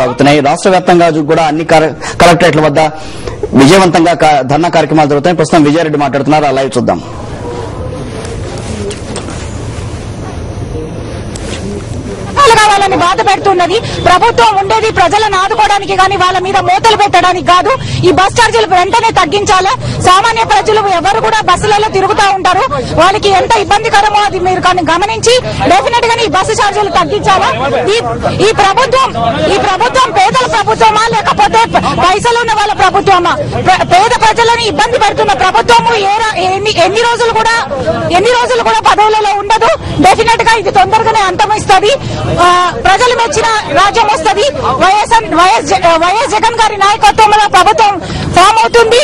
సాగుతున్నాయి. రాష్ట్ర వ్యాప్తంగా కూడా అన్ని కలెక్టరేట్ల వద్ద విజయవంతంగా ధర్నా కార్యక్రమాలు జరుగుతాయి. ప్రస్తుతం విజయారెడ్డి మాట్లాడుతున్నారు. ఆ లైవ్ చూద్దాం. వాళ్ళని బాధ పెడుతున్నది ప్రభుత్వం ఉండేది ప్రజలను ఆదుకోవడానికి కానీ వాళ్ళ మీద మూతలు పెట్టడానికి కాదు. ఈ బస్ ఛార్జీలు వెంటనే తగ్గించాలి. సామాన్య ప్రజలు ఎవరు కూడా బస్సులలో తిరుగుతూ ఉంటారు. వాళ్ళకి ఎంత ఇబ్బందికరమో అది మీరు గమనించి డెఫినెట్ గా ఈ బస్సు ఛార్జీలు తగ్గించాలా. ఈ ప్రభుత్వం పేదల ప్రభుత్వమా లేకపోతే పైసలు ఉన్న వాళ్ళ ప్రభుత్వమా? పేద ప్రజలను ఇబ్బంది పెడుతున్న ప్రభుత్వము ఎన్ని రోజులు కూడా పదవులలో ఉండదు. డెఫినెట్ గా ఇది తొందరగానే అంతమిస్తుంది. ప్రజలు మెచ్చిన రాజ్యం వస్తుంది. వైఎస్ జగన్ గారి నాయకత్వంలో ప్రభుత్వం ఫామ్ అవుతుంది.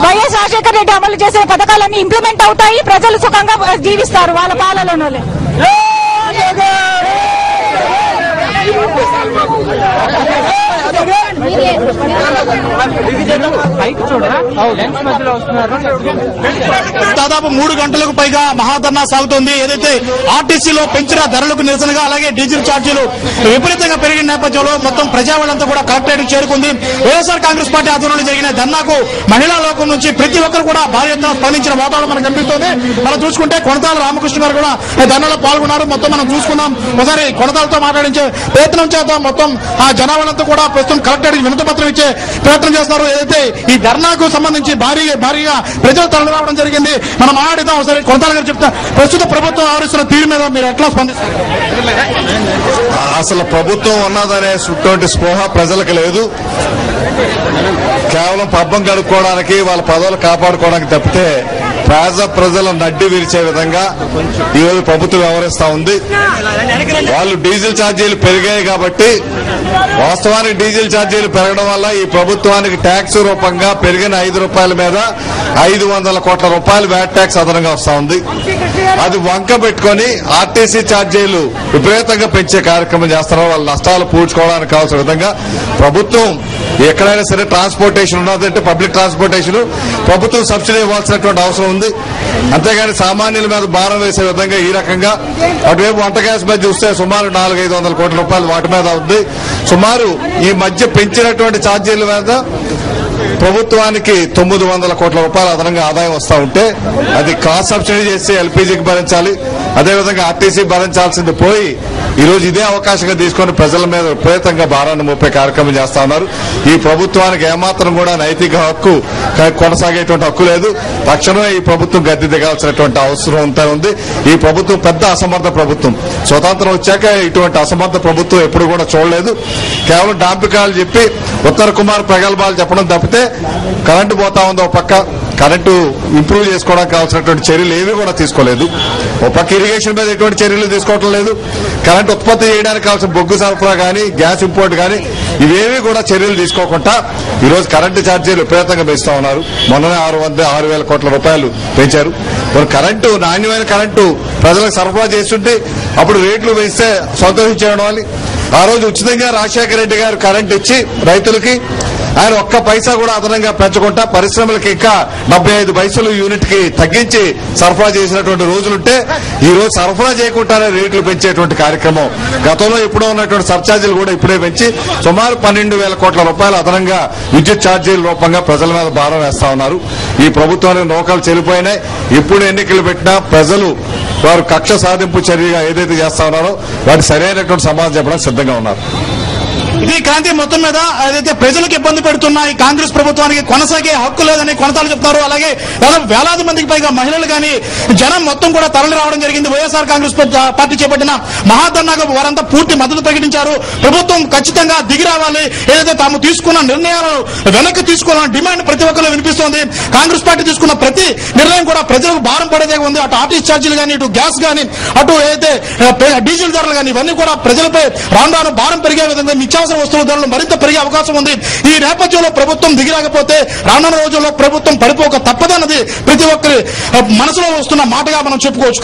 వైఎస్ రాజశేఖర రెడ్డి అమలు చేసే పథకాలన్నీ ఇంప్లిమెంట్ అవుతాయి. ప్రజలు సుఖంగా జీవిస్తారు వాళ్ళ పాలనలోనే. దాదాపు 3 గంటలకు పైగా మహాధర్నా సాగుతోంది. ఏదైతే ఆర్టీసీలో పెంచిన ధరలకు నిరసనగా అలాగే డీజిల్ ఛార్జీలు విపరీతంగా పెరిగిన నేపథ్యంలో మొత్తం ప్రజావాళ్ళంతా కూడా కలెక్టరేట్ చేరుకుంది. వైఎస్ఆర్ కాంగ్రెస్ పార్టీ ఆధ్వర్యంలో జరిగిన ధర్నాకు మహిళా లోకం నుంచి ప్రతి ఒక్కరు కూడా భారీ ఎత్తున స్పందించిన వాతావరణం మనకు కనిపిస్తోంది. మనం చూసుకుంటే కొనతాల రామకృష్ణ గారు కూడా ధర్నాలో పాల్గొన్నారు. మొత్తం మనం చూసుకుందాం. ఒకసారి కొనతాలతో మాట్లాడించే ప్రయత్నం చేద్దాం. మొత్తం ఆ జనాలంతా కూడా ప్రస్తుతం కలెక్టరేట్ వినతి పత్రం ఇచ్చే ప్రయత్నం చేస్తున్నారు. ఏదైతే ఈ ధర్నాకు సంబంధించి భారీగా ప్రజలు తరలి రావడం జరిగింది. మనం మాట్లాడిద్దాం. ఒకసారి కొనతాల గారు చెప్తా, ప్రస్తుత ప్రభుత్వం ఆవరిస్తున్న తీరు మీద మీరు ఎట్లా స్పందిస్తారు? అసలు ప్రభుత్వం ఉన్నదనే సుటువంటి స్పృహ ప్రజలకు లేదు. కేవలం పబ్బం గడుపుకోవడానికి వాళ్ళ పదవులు కాపాడుకోవడానికి తప్పితే ప్రజల నడ్డి విరిచే విధంగా ఈరోజు ప్రభుత్వం వ్యవహరిస్తా ఉంది. వాళ్ళు డీజిల్ ఛార్జీలు పెరిగాయి కాబట్టి, వాస్తవానికి డీజిల్ ఛార్జీలు పెరగడం వల్ల ఈ ప్రభుత్వానికి ట్యాక్స్ రూపంగా పెరిగిన 5 రూపాయల మీద 500 కోట్ల రూపాయలు వ్యాట్ ట్యాక్స్ అదనంగా వస్తా ఉంది. అది వంక పెట్టుకుని ఆర్టీసీ ఛార్జీలు విపరీతంగా పెంచే కార్యక్రమం చేస్తున్నారు. వాళ్ళ నష్టాలు పూడ్చుకోవడానికి కావాల్సిన విధంగా ప్రభుత్వం ఎక్కడైనా సరే ట్రాన్స్పోర్టేషన్ ఉన్నదంటే పబ్లిక్ ట్రాన్స్పోర్టేషన్ ప్రభుత్వం సబ్సిడీ ఇవ్వాల్సినటువంటి అవసరం ఉంది. అంతేగాని సామాన్యుల మీద భారం వేసే విధంగా ఈ రకంగా అటువైపు వంట గ్యాస్ మీద చూస్తే సుమారు 400-500 కోట్ల రూపాయలు వాటి మీద ఉంది. సుమారు ఈ మధ్య పెంచినటువంటి ఛార్జీల మీద ప్రభుత్వానికి 900 కోట్ల రూపాయలు అదనంగా ఆదాయం వస్తా ఉంటే అది కాస్ట్ సబ్సిడీ చేసి ఎల్పీజీకి భరించాలి. అదేవిధంగా ఆర్టీసీ భరించాల్సింది పోయి ఈరోజు ఇదే అవకాశంగా తీసుకుని ప్రజల మీద విపరీతంగా భారాన్ని మోపే కార్యక్రమం చేస్తా ఉన్నారు. ఈ ప్రభుత్వానికి ఏమాత్రం కూడా నైతిక హక్కు కొనసాగేటువంటి హక్కు లేదు. తక్షణమే ఈ ప్రభుత్వం గద్దె దిగాల్సినటువంటి అవసరం ఉంది. ఈ ప్రభుత్వం పెద్ద అసమర్థ ప్రభుత్వం. స్వతంత్రం వచ్చాక ఇటువంటి అసమర్థ ప్రభుత్వం ఎప్పుడు కూడా చూడలేదు. కేవలం డాంపికాలు చెప్పి ఉత్తర కుమార్ ప్రగల్భాలు చెప్పడం తప్పితే కరెంటు పోతా ఉందో పక్క కరెంటు ఇంప్రూవ్ చేసుకోవడానికి కావాల్సినటువంటి చర్యలు ఏవి కూడా తీసుకోలేదు. ఒక పక్క ఇరిగేషన్ మీద ఎటువంటి చర్యలు తీసుకోవటం లేదు. కరెంటు ఉత్పత్తి చేయడానికి కావాల్సిన బొగ్గు సరఫరా కానీ గ్యాస్ ఇంపోర్ట్ కానీ ఇవేవి కూడా చర్యలు తీసుకోకుండా ఈరోజు కరెంటు ఛార్జీలు విపరీతంగా పెంచుతా ఉన్నారు. మొన్ననే 6,000 కోట్ల రూపాయలు పెంచారు. కరెంటు నాణ్యమైన కరెంటు ప్రజలకు సరఫరా చేస్తుంటే అప్పుడు రేట్లు పెంచితే సంతోషించడం వాళ్ళు. ఆ రోజు ఉచితంగా రాజశేఖర రెడ్డి గారు కరెంటు ఇచ్చి రైతులకి ఆయన ఒక్క పైసా కూడా అదనంగా పెంచకుండా పరిశ్రమలకి ఇంకా 75 పైసలు యూనిట్ కి తగ్గించి సరఫరా చేసినటువంటి రోజులుంటే ఈ రోజు సరఫరా చేయకుండానే రేట్లు పెంచేటువంటి కార్యక్రమం గతంలో ఎప్పుడో ఉన్నటువంటి సర్ఛార్జీలు కూడా ఇప్పుడే పెంచి సుమారు 12,000 కోట్ల రూపాయలు అదనంగా విద్యుత్ ఛార్జీల రూపంగా ప్రజల మీద భారం వేస్తా ఉన్నారు. ఈ ప్రభుత్వానికి నౌకలు చెల్లిపోయినాయి. ఎప్పుడు ఎన్నికలు పెట్టినా ప్రజలు వారు కక్ష సాధింపు చర్యగా ఏదైతే చేస్తా ఉన్నారో వాటి సరైనటువంటి సమాధానం చెప్పడానికి సిద్ధంగా ఉన్నారు. ఇది క్రాంతి మొత్తం మీద ఏదైతే ప్రజలకు ఇబ్బంది పెడుతున్నా ఈ కాంగ్రెస్ ప్రభుత్వానికి కొనసాగే హక్కు లేదని కొనతాలు చెప్తారు. అలాగే దాదాపు వేలాది మందికి పైగా మహిళలు కానీ జనం మొత్తం కూడా తరలి రావడం జరిగింది. వైఎస్ఆర్ కాంగ్రెస్ పార్టీ చేపట్టిన మహాధర్నాకు వారంతా పూర్తి మద్దతు ప్రకటించారు. ప్రభుత్వం ఖచ్చితంగా దిగి రావాలి, ఏదైతే తాము తీసుకున్న నిర్ణయాలను వెనక్కి తీసుకోవాలని డిమాండ్ ప్రతి ఒక్కరు వినిపిస్తోంది. కాంగ్రెస్ పార్టీ తీసుకున్న ప్రతి నిర్ణయం కూడా ప్రజలకు భారం పడేదే ఉంది. అటు ఆర్టీసీ ఛార్జీలు కానీ, ఇటు గ్యాస్ కానీ, అటు ఏదైతే డీజిల్ ధరలు కానీ ఇవన్నీ కూడా ప్రజలపై రాను భారం పెరిగే విధంగా నిత్యావసర వస్తువుల ధరలు మరింత పెరిగే అవకాశం ఉంది. ఈ నేపథ్యంలో ప్రభుత్వం దిగిరాకపోతే రానున్న రోజుల్లో ప్రభుత్వం పడిపోక తప్పదన్నది ప్రతి ఒక్కరి మనసులో వస్తున్న మాటగా మనం చెప్పుకోవచ్చు.